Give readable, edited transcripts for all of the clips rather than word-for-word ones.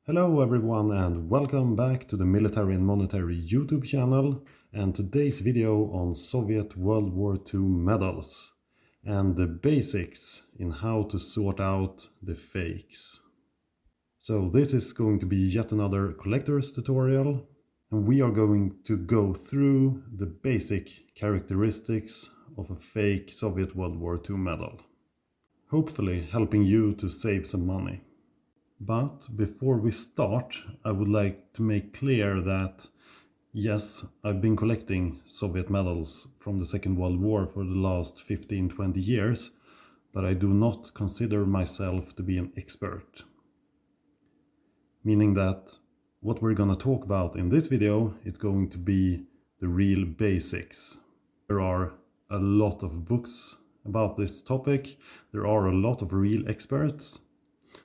Hello everyone and welcome back to the Military and Monetary YouTube channel and today's video on Soviet World War II medals and the basics in how to sort out the fakes. So this is going to be yet another collector's tutorial and we are going to go through the basic characteristics of a fake Soviet World War II medal, hopefully helping you to save some money. But before we start, I would like to make clear that yes, I've been collecting Soviet medals from the Second World War for the last 15-20 years, but I do not consider myself to be an expert. Meaning that what we're gonna talk about in this video is going to be the real basics. There are a lot of books about this topic, there are a lot of real experts,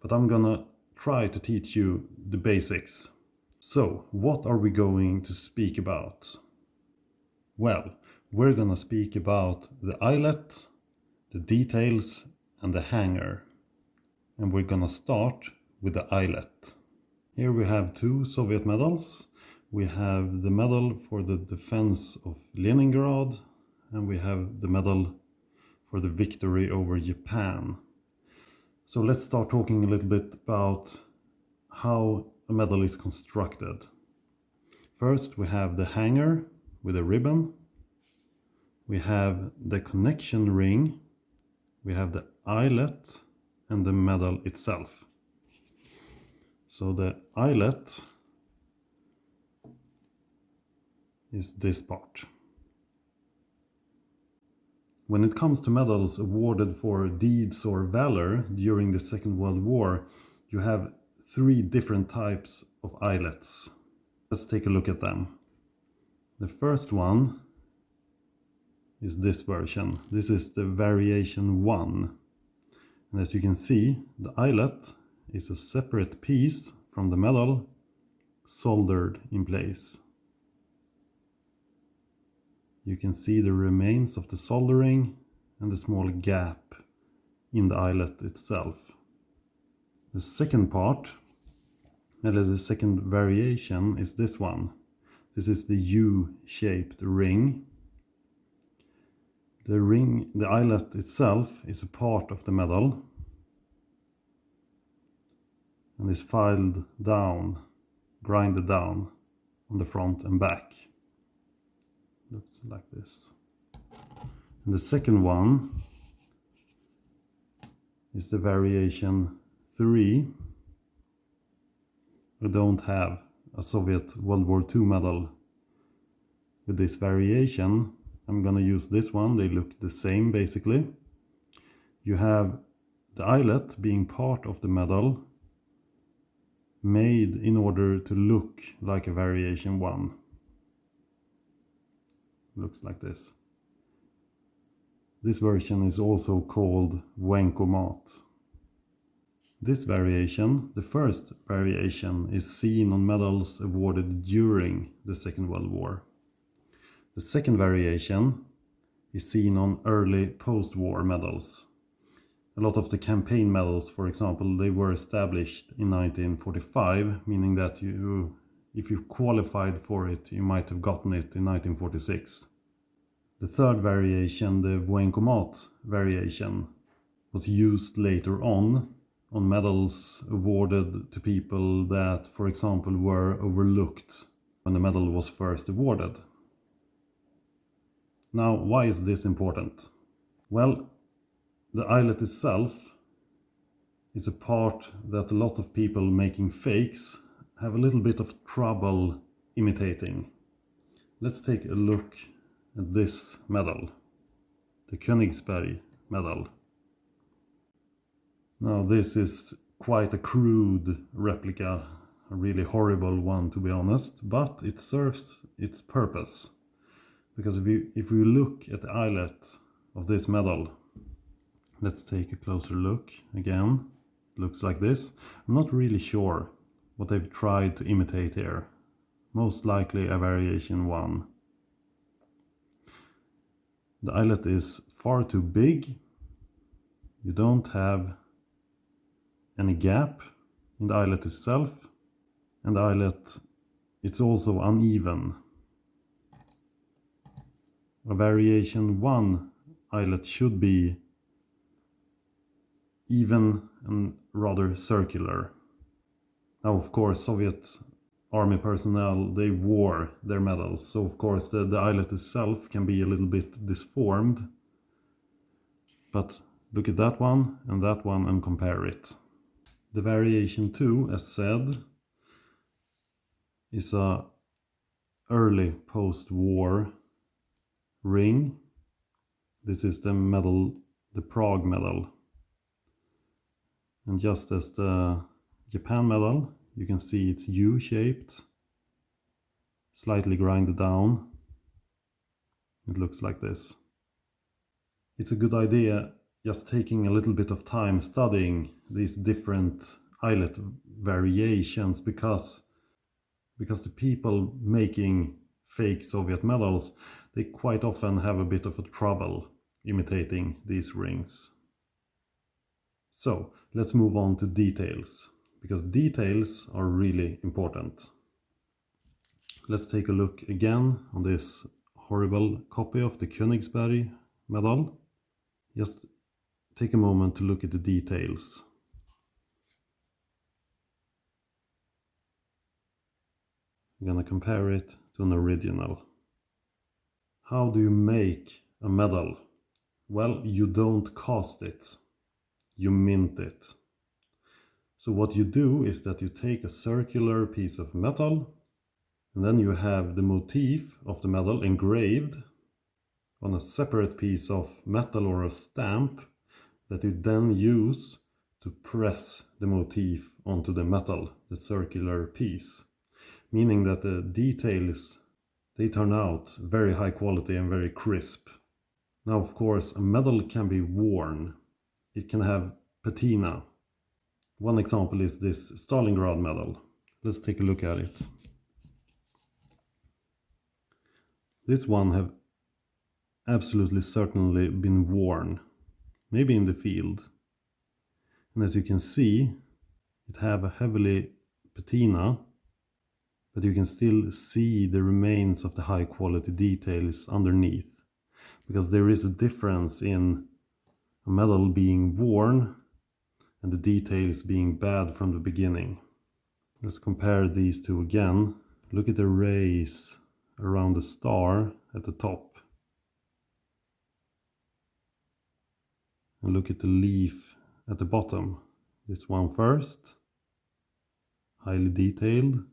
but I'm gonna try to teach you the basics. So, what are we going to speak about? Well, we're gonna speak about the eyelet, the details and the hanger. And we're gonna start with the eyelet. Here we have two Soviet medals. We have the medal for the defense of Leningrad and we have the medal for the victory over Japan. So let's start talking a little bit about how a medal is constructed. First we have the hanger with a ribbon. We have the connection ring. We have the eyelet and the medal itself. So the eyelet is this part. When it comes to medals awarded for deeds or valor during the Second World War, you have three different types of eyelets. Let's take a look at them. The first one is this version. This is the variation 1. And as you can see, the eyelet is a separate piece from the medal soldered in place. You can see the remains of the soldering and the small gap in the eyelet itself. The second part, or the second variation, is this one. This is the U-shaped ring. The eyelet itself is a part of the medal and is filed down, grinded down on the front and back. Looks like this. And the second one is the variation 3. We don't have a Soviet World War II medal with this variation. I'm gonna use this one. They look the same basically. You have the eyelet being part of the medal, made in order to look like a variation 1. Looks like this. This version is also called WWII. This variation, the first variation, is seen on medals awarded during the Second World War. The second variation is seen on early post-war medals. A lot of the campaign medals, for example, they were established in 1945, meaning that if you qualified for it, you might have gotten it in 1946. The third variation, the WWII variation, was used later on medals awarded to people that, for example, were overlooked when the medal was first awarded. Now, why is this important? Well, the eyelet itself is a part that a lot of people making fakes have a little bit of trouble imitating. Let's take a look at this medal, the Königsberg medal. Now this is quite a crude replica, a really horrible one to be honest, but it serves its purpose. Because if we look at the eyelet of this medal, let's take a closer look again. It looks like this. I'm not really sure what they've tried to imitate here. Most likely a variation 1. The eyelet is far too big. You don't have any gap in the eyelet itself. And the eyelet, it's also uneven. A variation 1 eyelet should be even and rather circular. Now, of course, Soviet army personnel, they wore their medals, so of course the eyelet itself can be a little bit disformed. But look at that one and compare it. The variation 2, as said, is a early post-war ring. This is the medal, the Prague medal. And just as the Japan medal, you can see it's U-shaped, slightly grinded down. It looks like this. It's a good idea just taking a little bit of time studying these different eyelet variations, because the people making fake Soviet medals, they quite often have a bit of a trouble imitating these rings. So let's move on to details, because details are really important. Let's take a look again on this horrible copy of the Königsberg medal. Just take a moment to look at the details. I'm gonna compare it to an original. How do you make a medal? Well, you don't cast it, you mint it. So what you do is that you take a circular piece of metal, and then you have the motif of the medal engraved on a separate piece of metal or a stamp that you then use to press the motif onto the metal, the circular piece. Meaning that the details, they turn out very high quality and very crisp. Now, of course, a medal can be worn. It can have patina. One example is this Stalingrad medal. Let's take a look at it. This one have absolutely certainly been worn, maybe in the field. And as you can see, it have a heavily patina, but you can still see the remains of the high quality details underneath. Because there is a difference in a medal being worn and the details being bad from the beginning. Let's compare these two again. Look at the rays around the star at the top. And look at the leaf at the bottom. This one first, highly detailed.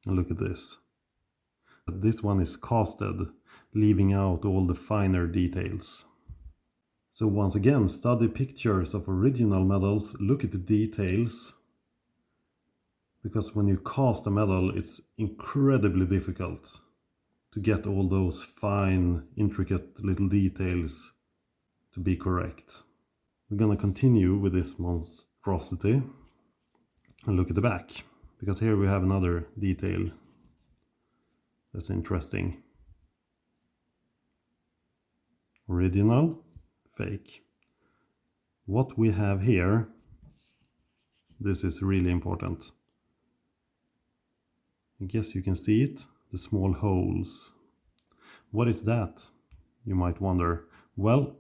And look at this. This one is casted, leaving out all the finer details. So once again, study pictures of original medals, look at the details. Because when you cast a medal, it's incredibly difficult to get all those fine, intricate little details to be correct. We're gonna continue with this monstrosity and look at the back, because here we have another detail that's interesting. Original, fake. What we have here, this is really important. I guess you can see it, the small holes. What is that? You might wonder. Well,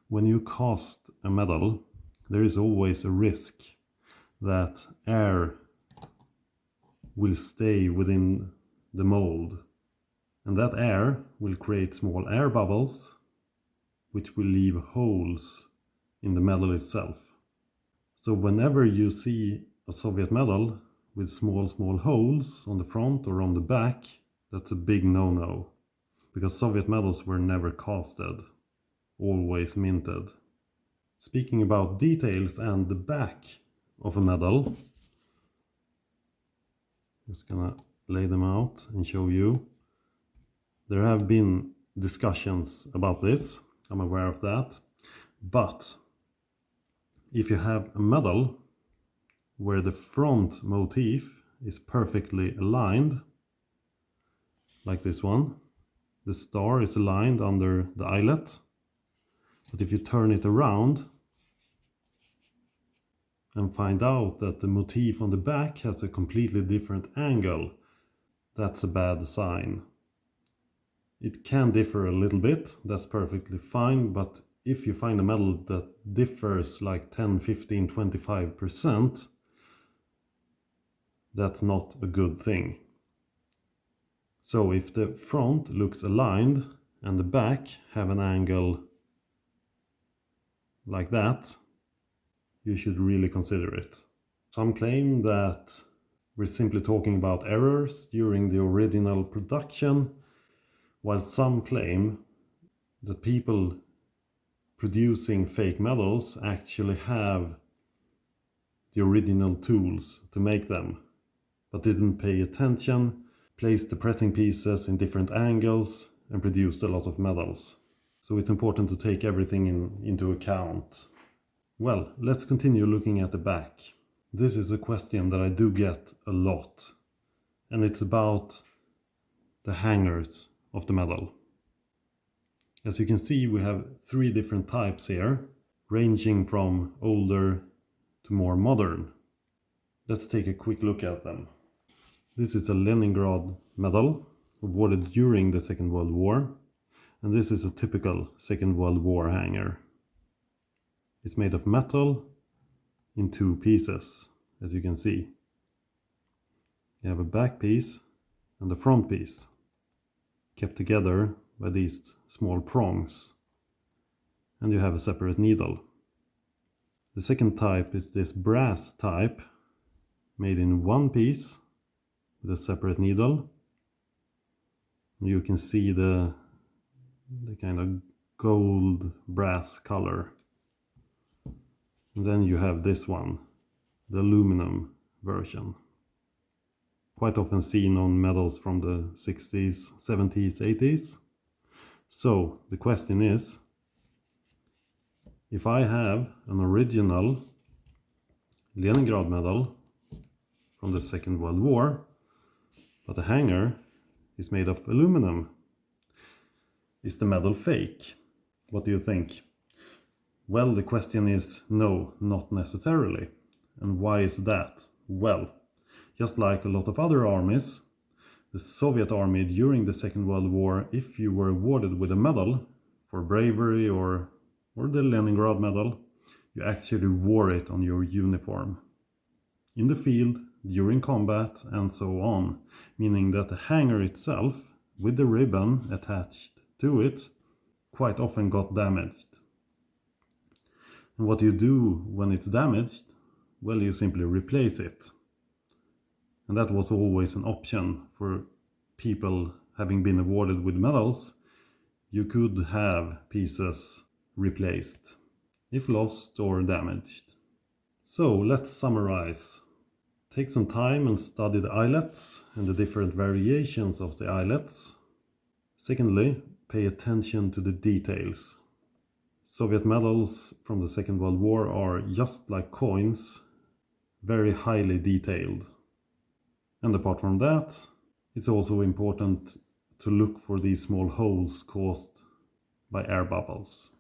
when you cast a medal, there is always a risk that air will stay within the mold. And that air will create small air bubbles, which will leave holes in the medal itself. So whenever you see a Soviet medal with small holes on the front or on the back, that's a big no-no. Because Soviet medals were never casted, always minted. Speaking about details and the back of a medal, just gonna lay them out and show you. There have been discussions about this, I'm aware of that. But if you have a medal where the front motif is perfectly aligned, like this one, the star is aligned under the eyelet, but if you turn it around, and find out that the motif on the back has a completely different angle, that's a bad sign. It can differ a little bit, that's perfectly fine, but if you find a medal that differs like 10, 15, 25%, that's not a good thing. So if the front looks aligned and the back have an angle like that, you should really consider it. Some claim that we're simply talking about errors during the original production, while some claim that people producing fake medals actually have the original tools to make them, but didn't pay attention, placed the pressing pieces in different angles, and produced a lot of medals. So it's important to take everything into account. Well, let's continue looking at the back. This is a question that I do get a lot, and it's about the hangers of the medal. As you can see, we have 3 different types here, ranging from older to more modern. Let's take a quick look at them. This is a Leningrad medal awarded during the Second World War, and this is a typical Second World War hanger. It's made of metal in 2 pieces, as you can see. You have a back piece and a front piece, kept together by these small prongs, and you have a separate needle. The second type is this brass type, made in 1 piece with a separate needle. You can see the kind of gold brass color. And then you have this one, the aluminum version. Quite often seen on medals from the 60s, 70s, 80s. So the question is, if I have an original Leningrad medal from the Second World War, but the hanger is made of aluminum, is the medal fake? What do you think? Well, the question is no, not necessarily. And why is that? Well, just like a lot of other armies, the Soviet army during the Second World War, if you were awarded with a medal for bravery or the Leningrad medal, you actually wore it on your uniform. In the field, during combat, and so on, meaning that the hanger itself, with the ribbon attached to it, quite often got damaged. And what do you do when it's damaged? Well, you simply replace it. And that was always an option for people having been awarded with medals. You could have pieces replaced, if lost or damaged. So let's summarize. Take some time and study the eyelets and the different variations of the eyelets. Secondly, pay attention to the details. Soviet medals from the Second World War are just like coins, very highly detailed. And apart from that, it's also important to look for these small holes caused by air bubbles.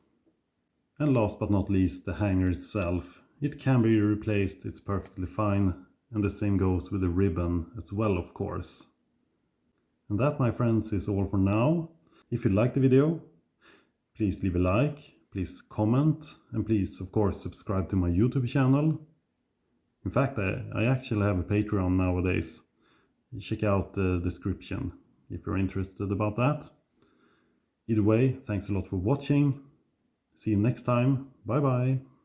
And last but not least, the hanger itself. It can be replaced, it's perfectly fine, and the same goes with the ribbon as well, of course. And that, my friends, is all for now. If you liked the video, please leave a like, please comment, and please, of course, subscribe to my YouTube channel. In fact, I actually have a Patreon nowadays. Check out the description if you're interested about that. Either way, thanks a lot for watching. See you next time. Bye bye.